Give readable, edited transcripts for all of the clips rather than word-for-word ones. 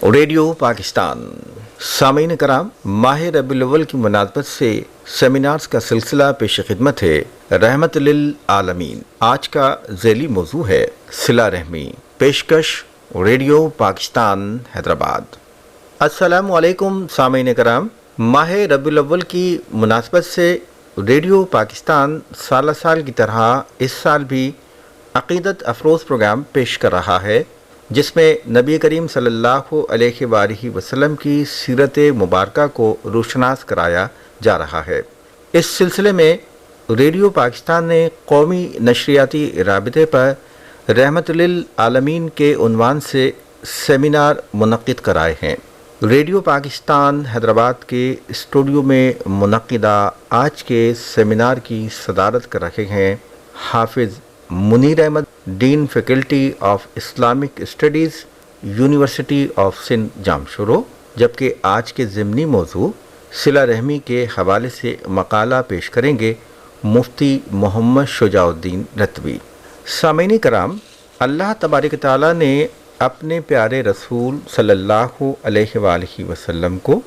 Radio Pakistan سامعین کرام، ماہ ربیع الاول کی مناسبت سے سیمینارز کا سلسلہ پیش خدمت ہے رحمت للعالمین۔ آج کا ذیلی موضوع ہے صلہ رحمی، پیشکش ریڈیو پاکستان حیدرآباد۔ السلام علیکم سامعین کرام، ماہ ربیع الاول کی مناسبت سے ریڈیو پاکستان سالہ سال کی طرح اس سال بھی عقیدت افروز پروگرام پیش کر رہا ہے، جس میں نبی کریم صلی اللہ علیہ وآلہ وسلم کی سیرت مبارکہ کو روشناس کرایا جا رہا ہے۔ اس سلسلے میں ریڈیو پاکستان نے قومی نشریاتی رابطے پر رحمت للعالمین کے عنوان سے سیمینار منعقد کرائے ہیں۔ ریڈیو پاکستان حیدرآباد کے اسٹوڈیو میں منعقدہ آج کے سیمینار کی صدارت کر رہے ہیں Hafiz Munir Ahmed, dean faculty of Islamic studies, university of Sindh Jamshoro, جبکہ آج کے ضمنی موضوع صلہ رحمی کے حوالے سے مقالہ پیش کریں گے مفتی محمد شجاع الدین رتوی۔ سامعین کرام، اللہ تبارک تعالیٰ نے اپنے پیارے رسول صلی اللہ علیہ وآلہ وسلم کو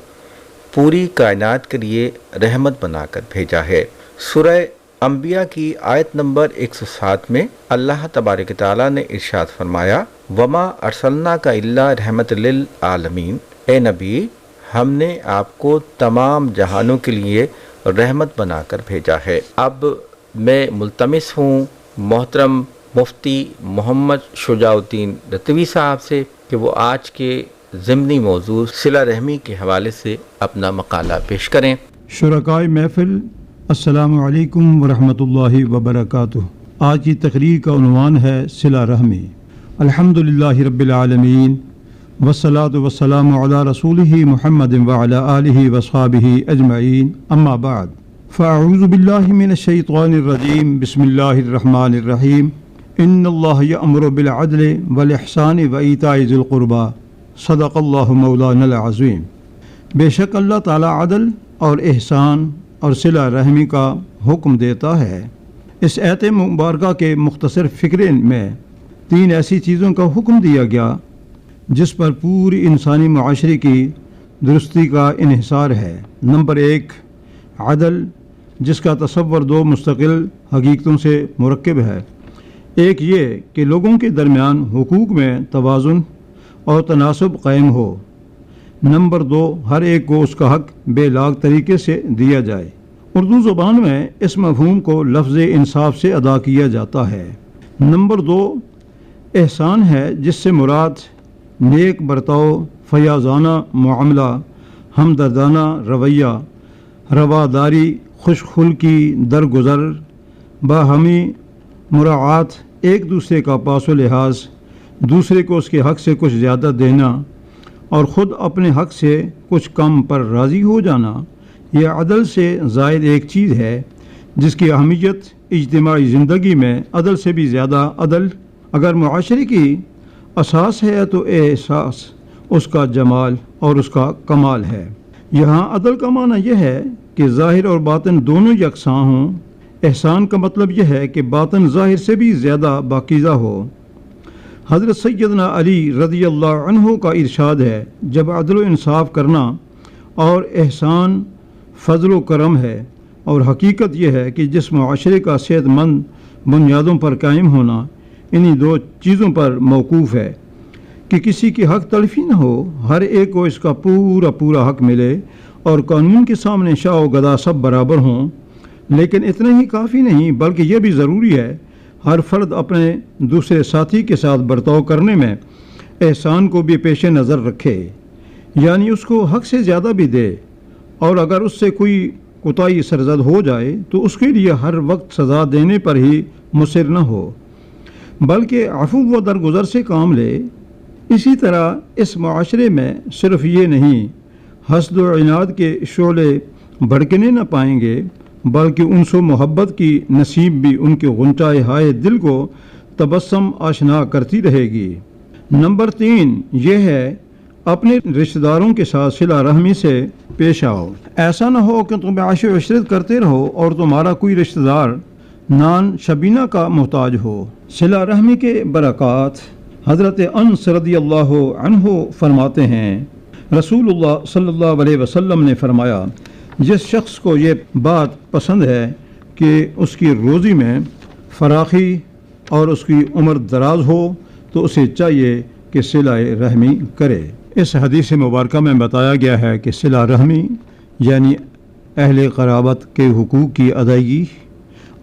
پوری کائنات کے لیے رحمت بنا کر بھیجا ہے۔ سورہ انبیاء کی آیت نمبر 107 میں اللہ تبارک تعالیٰ نے ارشاد فرمایا، وما ارسلناک الا رحمت للعالمین، اے نبی ہم نے آپ کو تمام جہانوں کے لیے رحمت بنا کر بھیجا ہے۔ اب میں ملتمس ہوں محترم مفتی محمد شجاع الدین رتوی صاحب سے کہ وہ آج کے ضمنی موضوع صلہ رحمی کے حوالے سے اپنا مقالہ پیش کریں۔ شرکائے محفل، السلام علیکم ورحمۃ اللہ وبرکاتہ۔ آج کی تقریر کا عنوان ہے صلہ رحمی۔ الحمدللہ رب العالمین والصلاة والسلام علی رسولہ محمد وعلی آلہ وصحبہ اجمعین، اما بعد فاعوذ باللہ من الشیطان الرجیم، بسم اللہ الرحمن الرحیم، ان اللہ یأمر بالعدل والاحسان وایتاء ذی القربی، صدق اللہ مولانا العظیم۔ بے شک اللہ تعالیٰ عدل اور احسان اور صلہ رحمی کا حکم دیتا ہے۔ اس آیت مبارکہ کے مختصر فقرے میں 3 ایسی چیزوں کا حکم دیا گیا جس پر پوری انسانی معاشرے کی درستی کا انحصار ہے۔ نمبر 1، عدل، جس کا تصور 2 مستقل حقیقتوں سے مرکب ہے۔ ایک یہ کہ لوگوں کے درمیان حقوق میں توازن اور تناسب قائم ہو۔ نمبر 2، ہر ایک کو اس کا حق بے لاگ طریقے سے دیا جائے۔ اردو زبان میں اس مفہوم کو لفظ انصاف سے ادا کیا جاتا ہے۔ نمبر 2، احسان ہے، جس سے مراد نیک برتاؤ، فیاضانہ معاملہ، ہمدردانہ رویہ، رواداری، خوش خلقی، درگزر، باہمی مراعات، ایک دوسرے کا پاس و لحاظ، دوسرے کو اس کے حق سے کچھ زیادہ دینا اور خود اپنے حق سے کچھ کم پر راضی ہو جانا۔ یہ عدل سے زائد ایک چیز ہے جس کی اہمیت اجتماعی زندگی میں عدل سے بھی زیادہ عدل اگر معاشرے کی اساس ہے تو احساس اس کا جمال اور اس کا کمال ہے۔ یہاں عدل کا معنی یہ ہے کہ ظاہر اور باطن دونوں یکساں ہوں۔ احسان کا مطلب یہ ہے کہ باطن ظاہر سے بھی زیادہ پاکیزہ ہو۔ حضرت سیدنا علی رضی اللہ عنہ کا ارشاد ہے، جب عدل و انصاف کرنا اور احسان فضل و کرم ہے، اور حقیقت یہ ہے کہ جس معاشرے کا صحت مند بنیادوں پر قائم ہونا انہی 2 چیزوں پر موقوف ہے کہ کسی کی حق تلفی نہ ہو، ہر ایک کو اس کا پورا حق ملے اور قانون کے سامنے شاہ و گدا سب برابر ہوں۔ لیکن اتنا ہی کافی نہیں، بلکہ یہ بھی ضروری ہے ہر فرد اپنے دوسرے ساتھی کے ساتھ برتاؤ کرنے میں احسان کو بھی پیش نظر رکھے، یعنی اس کو حق سے زیادہ بھی دے، اور اگر اس سے کوئی کوتاہی سرزد ہو جائے تو اس کے لیے ہر وقت سزا دینے پر ہی مصر نہ ہو، بلکہ عفو و درگزر سے کام لے۔ اسی طرح اس معاشرے میں صرف یہ نہیں حسد و عناد کے شعلے بھڑکنے نہ پائیں گے، بلکہ انس و محبت کی نصیب بھی ان کے غنچۂ ہائے دل کو تبسم آشنا کرتی رہے گی۔ نمبر 3 یہ ہے، اپنے رشتہ داروں کے ساتھ صلہ رحمی سے پیش آؤ۔ ایسا نہ ہو کہ تم عیش و عشرت کرتے رہو اور تمہارا کوئی رشتہ دار نان شبینہ کا محتاج ہو۔ صلہ رحمی کے برکات حضرت انس رضی اللہ عنہ فرماتے ہیں رسول اللہ صلی اللہ علیہ وسلم نے فرمایا جس شخص کو یہ بات پسند ہے کہ اس کی روزی میں فراخی اور اس کی عمر دراز ہو تو اسے چاہیے کہ صلہ رحمی کرے۔ اس حدیث مبارکہ میں بتایا گیا ہے کہ صلہ رحمی یعنی اہل قرابت کے حقوق کی ادائیگی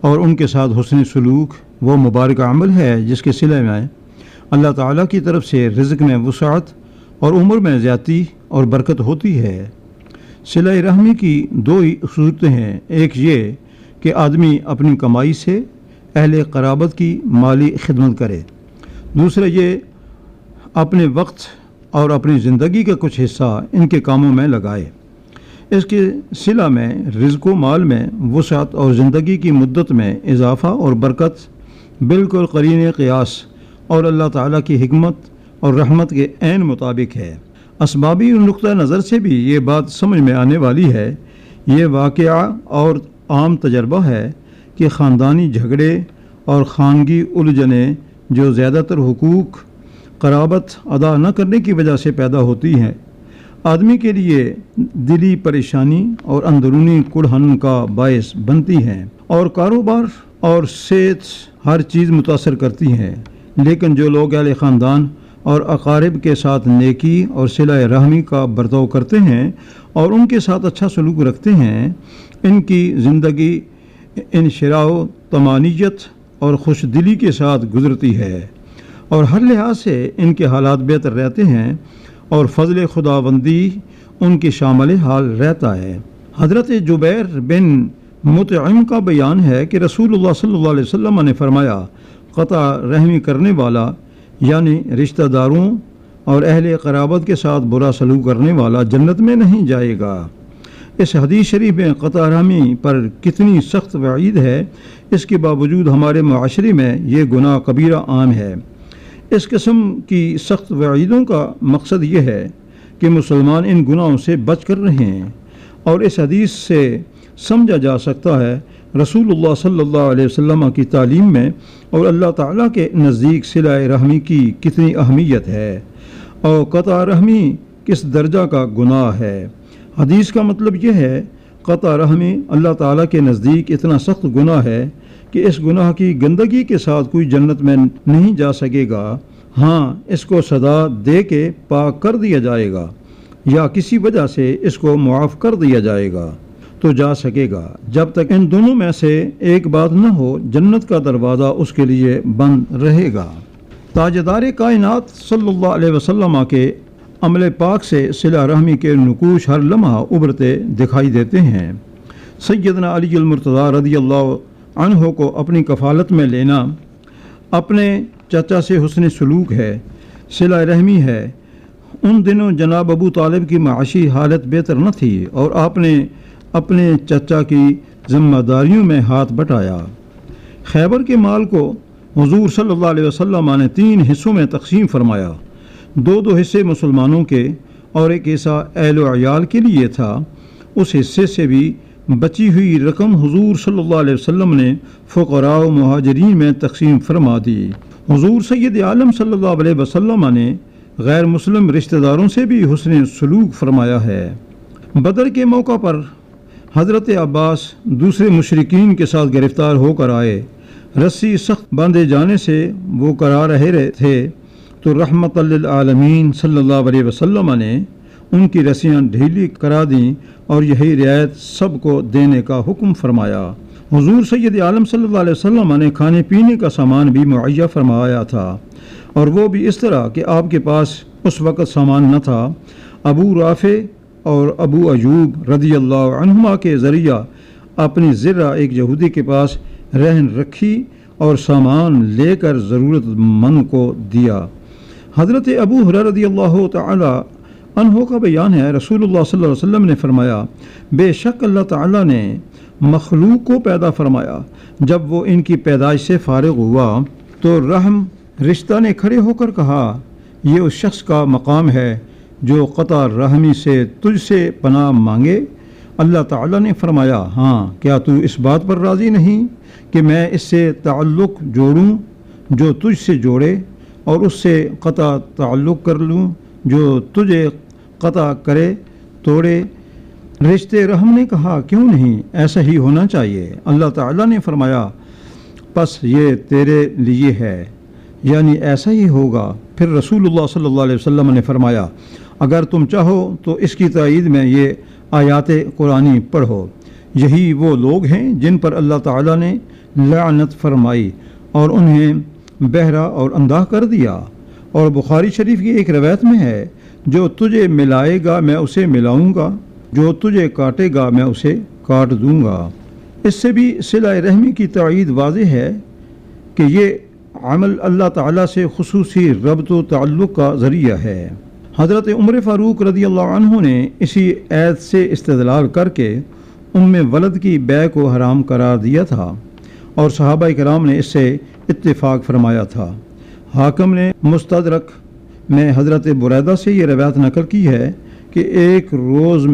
اور ان کے ساتھ حسن سلوک وہ مبارک عمل ہے جس کے صلے میں اللہ تعالیٰ کی طرف سے رزق میں وسعت اور عمر میں زیادتی اور برکت ہوتی ہے۔ صلہ رحمی کی دو ہی صورتیں ہیں، ایک یہ کہ آدمی اپنی کمائی سے اہل قرابت کی مالی خدمت کرے، دوسرا یہ اپنے وقت اور اپنی زندگی کا کچھ حصہ ان کے کاموں میں لگائے۔ اس کے صلہ میں رزق و مال میں وسعت اور زندگی کی مدت میں اضافہ اور برکت بالکل قرین قیاس اور اللہ تعالیٰ کی حکمت اور رحمت کے عین مطابق ہے۔ اسبابی نقطہ نظر سے بھی یہ بات سمجھ میں آنے والی ہے۔ یہ واقعہ اور عام تجربہ ہے کہ خاندانی جھگڑے اور خانگی الجھنیں جو زیادہ تر حقوق قرابت ادا نہ کرنے کی وجہ سے پیدا ہوتی ہیں آدمی کے لیے دلی پریشانی اور اندرونی کڑھن کا باعث بنتی ہیں، اور کاروبار اور صحت ہر چیز متاثر کرتی ہیں۔ لیکن جو لوگ اہل خاندان اور اقارب کے ساتھ نیکی اور صلہ رحمی کا برتاؤ کرتے ہیں اور ان کے ساتھ اچھا سلوک رکھتے ہیں، ان کی زندگی انشراح و طمانینت اور خوش دلی کے ساتھ گزرتی ہے اور ہر لحاظ سے ان کے حالات بہتر رہتے ہیں اور فضل خداوندی ان کے شامل حال رہتا ہے۔ حضرت جبیر بن مطعم کا بیان ہے کہ رسول اللہ صلی اللہ علیہ وسلم نے فرمایا قطع رحمی کرنے والا یعنی رشتہ داروں اور اہل قرابت کے ساتھ برا سلوک کرنے والا جنت میں نہیں جائے گا۔ اس حدیث شریف میں قطع رحمی پر کتنی سخت وعید ہے، اس کے باوجود ہمارے معاشرے میں یہ گناہ کبیرہ عام ہے۔ اس قسم کی سخت وعیدوں کا مقصد یہ ہے کہ مسلمان ان گناہوں سے بچ کر رہیں، اور اس حدیث سے سمجھا جا سکتا ہے رسول اللہ صلی اللہ علیہ وسلم کی تعلیم میں اور اللہ تعالیٰ کے نزدیک صلہ رحمی کی کتنی اہمیت ہے اور قطع رحمی کس درجہ کا گناہ ہے۔ حدیث کا مطلب یہ ہے قطع رحمی اللہ تعالیٰ کے نزدیک اتنا سخت گناہ ہے کہ اس گناہ کی گندگی کے ساتھ کوئی جنت میں نہیں جا سکے گا، ہاں اس کو سزا دے کے پاک کر دیا جائے گا یا کسی وجہ سے اس کو معاف کر دیا جائے گا تو جا سکے گا۔ جب تک ان دونوں میں سے ایک بات نہ ہو جنت کا دروازہ اس کے لیے بند رہے گا۔ تاجدار کائنات صلی اللہ علیہ وسلم کے عمل پاک سے صلہ رحمی کے نقوش ہر لمحہ ابھرتے دکھائی دیتے ہیں۔ سیدنا علی المرتضیٰ رضی اللہ عنہ کو اپنی کفالت میں لینا اپنے چچا سے حسن سلوک ہے، صلہ رحمی ہے۔ ان دنوں جناب ابو طالب کی معاشی حالت بہتر نہ تھی اور آپ نے اپنے چچا کی ذمہ داریوں میں ہاتھ بٹایا۔ خیبر کے مال کو حضور صلی اللہ علیہ وسلم نے 3 حصوں میں تقسیم فرمایا، 2 حصے مسلمانوں کے اور ایک حصہ اہل و عیال کے لیے تھا۔ اس حصے سے بھی بچی ہوئی رقم حضور صلی اللہ علیہ وسلم نے فقراء و مہاجرین میں تقسیم فرما دی۔ حضور سید عالم صلی اللہ علیہ وسلم نے غیر مسلم رشتہ داروں سے بھی حسن سلوک فرمایا ہے۔ بدر کے موقع پر حضرت عباس دوسرے مشرکین کے ساتھ گرفتار ہو کر آئے، رسی سخت باندھے جانے سے وہ کرا رہے تھے تو رحمت للعالمین صلی اللہ علیہ وسلم نے ان کی رسیاں ڈھیلی کرا دیں اور یہی رعایت سب کو دینے کا حکم فرمایا۔ حضور سید عالم صلی اللہ علیہ وسلم نے کھانے پینے کا سامان بھی مہیا فرمایا تھا، اور وہ بھی اس طرح کہ آپ کے پاس اس وقت سامان نہ تھا۔ ابو رافع اور ابو ایوب رضی اللہ عنہما کے ذریعہ اپنی ذرہ ایک یہودی کے پاس رہن رکھی اور سامان لے کر ضرورت مند کو دیا۔ حضرت ابو ہریرہ رضی اللہ تعالی عنہ کا بیان ہے رسول اللہ صلی اللہ علیہ وسلم نے فرمایا بے شک اللہ تعالیٰ نے مخلوق کو پیدا فرمایا، جب وہ ان کی پیدائش سے فارغ ہوا تو رحم رشتہ نے کھڑے ہو کر کہا یہ اس شخص کا مقام ہے جو قطع رحمی سے تجھ سے پناہ مانگے۔ اللہ تعالیٰ نے فرمایا ہاں، کیا تو اس بات پر راضی نہیں کہ میں اس سے تعلق جوڑوں جو تجھ سے جوڑے؟ اور اس سے قطع تعلق کر لوں جو تجھے قطع کرے توڑے؟ رشتے رحم نے کہا کیوں نہیں، ایسا ہی ہونا چاہیے۔ اللہ تعالیٰ نے فرمایا پس یہ تیرے لیے ہے، یعنی ایسا ہی ہوگا۔ پھر رسول اللہ صلی اللہ علیہ وسلم نے فرمایا اگر تم چاہو تو اس کی تائید میں یہ آیات قرآنی پڑھو۔ یہی وہ لوگ ہیں جن پر اللہ تعالیٰ نے لعنت فرمائی اور انہیں بہرا اور اندھا کر دیا۔ اور بخاری شریف کی ایک روایت میں ہے جو تجھے ملائے گا میں اسے ملاؤں گا، جو تجھے کاٹے گا میں اسے کاٹ دوں گا۔ اس سے بھی صلہ رحمی کی تائید واضح ہے کہ یہ عمل اللہ تعالیٰ سے خصوصی ربط و تعلق کا ذریعہ ہے۔ حضرت عمر فاروق رضی اللہ عنہ نے اسی عید سے استدلال کر کے ولد کی بیع کو حرام قرار دیا تھا اور صحابہ کرام نے اس سے اتفاق فرمایا تھا۔ حاکم نے مستدرک میں حضرت بریدہ سے یہ روایت نقل کی ہے کہ ایک روز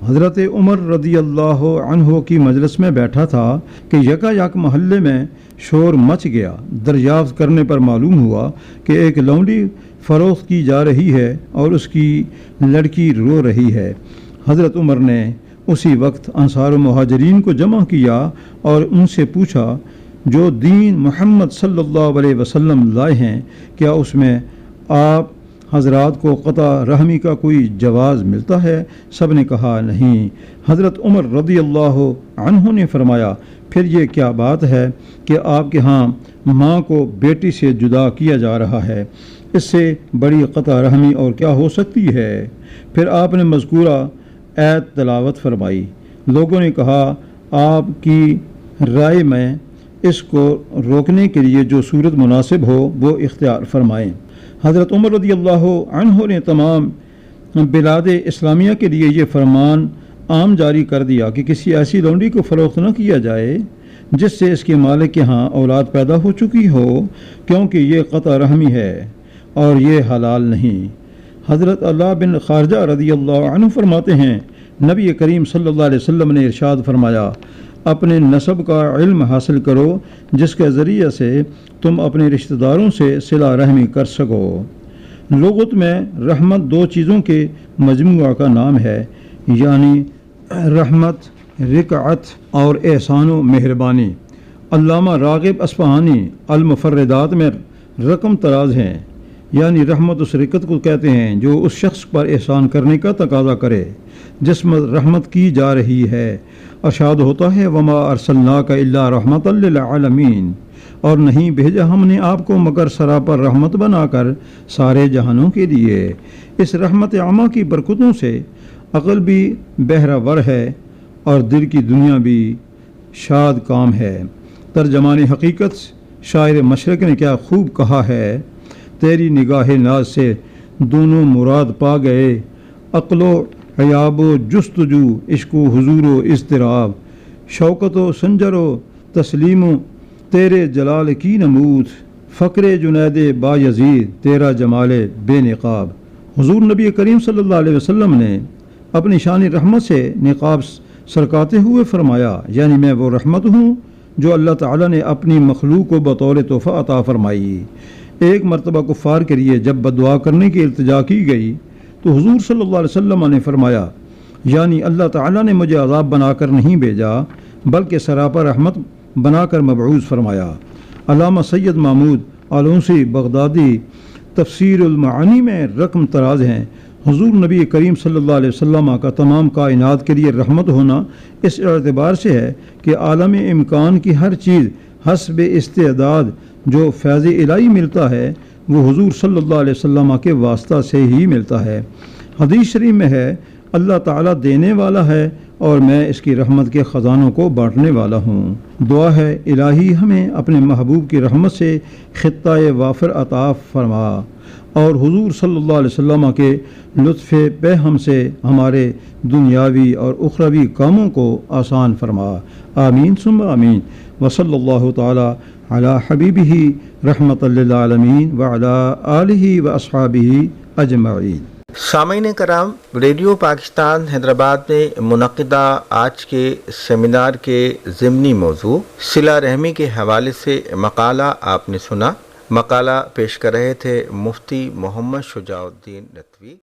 حضرت عمر رضی اللہ عنہ کی مجلس میں بیٹھا تھا کہ یکا یک محلے میں شور مچ گیا۔ دریافت کرنے پر معلوم ہوا کہ ایک لونڈی فروخت کی جا رہی ہے اور اس کی لڑکی رو رہی ہے۔ حضرت عمر نے اسی وقت انصار و مہاجرین کو جمع کیا اور ان سے پوچھا جو دین محمد صلی اللہ علیہ وسلم لائے ہیں کیا اس میں آپ حضرات کو قطع رحمی کا کوئی جواز ملتا ہے؟ سب نے کہا نہیں۔ حضرت عمر رضی اللہ عنہ نے فرمایا پھر یہ کیا بات ہے کہ آپ کے ہاں ماں کو بیٹی سے جدا کیا جا رہا ہے، اس سے بڑی قطع رحمی اور کیا ہو سکتی ہے؟ پھر آپ نے مذکورہ آیت تلاوت فرمائی۔ لوگوں نے کہا آپ کی رائے میں اس کو روکنے کے لیے جو صورت مناسب ہو وہ اختیار فرمائیں۔ حضرت عمر رضی اللہ عنہ نے تمام بلاد اسلامیہ کے لیے یہ فرمان عام جاری کر دیا کہ کسی ایسی لونڈی کو فروخت نہ کیا جائے جس سے اس کے مالک کے ہاں اولاد پیدا ہو چکی ہو، کیونکہ یہ قطع رحمی ہے اور یہ حلال نہیں۔ حضرت اللہ بن خارجہ رضی اللہ عنہ فرماتے ہیں نبی کریم صلی اللہ علیہ وسلم نے ارشاد فرمایا اپنے نسب کا علم حاصل کرو جس کے ذریعے سے تم اپنے رشتہ داروں سے صلہ رحمی کر سکو۔ لغت میں رحمت دو چیزوں کے مجموعہ کا نام ہے، یعنی رحمت، رقعت اور احسان و مہربانی۔ علامہ راغب اصفہانی المفردات میں رقم تراز ہیں، یعنی رحمت اس رقت کو کہتے ہیں جو اس شخص پر احسان کرنے کا تقاضا کرے جس میں رحمت کی جا رہی ہے۔ ارشاد ہوتا ہے وما ارسلناک الا رحمۃ للعالمین، اور نہیں بھیجا ہم نے آپ کو مگر سراپر رحمت بنا کر سارے جہانوں کے لیے۔ اس رحمت عامہ کی برکتوں سے عقل بھی بہرہ ہے اور دل کی دنیا بھی شاد کام ہے۔ ترجمان حقیقت شاعر مشرق نے کیا خوب کہا ہے، تیری نگاہ ناز سے دونوں مراد پا گئے، عقل و عیاب و جستجو، عشق و حضور و اضطراب، شوکت و سنجر و تسلیم و تیرے جلال کی نمود، فقر جنید با یزید تیرا جمال بے نقاب۔ حضور نبی کریم صلی اللہ علیہ وسلم نے اپنی شان رحمت سے نقاب سرکاتے ہوئے فرمایا یعنی میں وہ رحمت ہوں جو اللہ تعالیٰ نے اپنی مخلوق کو بطور تحفہ عطا فرمائی۔ ایک مرتبہ کفار کے لیے جب بددعا کرنے کی التجا کی گئی تو حضور صلی اللہ علیہ وسلم نے فرمایا یعنی اللہ تعالیٰ نے مجھے عذاب بنا کر نہیں بھیجا بلکہ سراپا رحمت بنا کر مبعوث فرمایا۔ علامہ سید محمود علوسی بغدادی تفسیر المعانی میں رقم تراز ہیں۔ حضور نبی کریم صلی اللہ علیہ وسلم کا تمام کائنات کے لیے رحمت ہونا اس اعتبار سے ہے کہ عالم امکان کی ہر چیز حسب استعداد جو فیض الہی ملتا ہے وہ حضور صلی اللہ علیہ وسلم کے واسطہ سے ہی ملتا ہے۔ حدیث شریف میں ہے اللہ تعالیٰ دینے والا ہے اور میں اس کی رحمت کے خزانوں کو بانٹنے والا ہوں۔ دعا ہے الہی ہمیں اپنے محبوب کی رحمت سے خطہ وافر عطا فرما اور حضور صلی اللہ علیہ وسلم کے لطف بہم سے ہمارے دنیاوی اور اخروی کاموں کو آسان فرما، آمین ثم آمین۔ وصلی اللہ تعالی علی حبیبہ رحمۃ للعالمین وعلی آلہ واصحابہ اجمعین۔ سامعین کرام، ریڈیو پاکستان حیدرآباد میں منعقدہ آج کے سیمینار کے ضمنی موضوع صلہ رحمی کے حوالے سے مقالہ آپ نے سنا۔ مقالہ پیش کر رہے تھے مفتی محمد شجاع الدین نتوی۔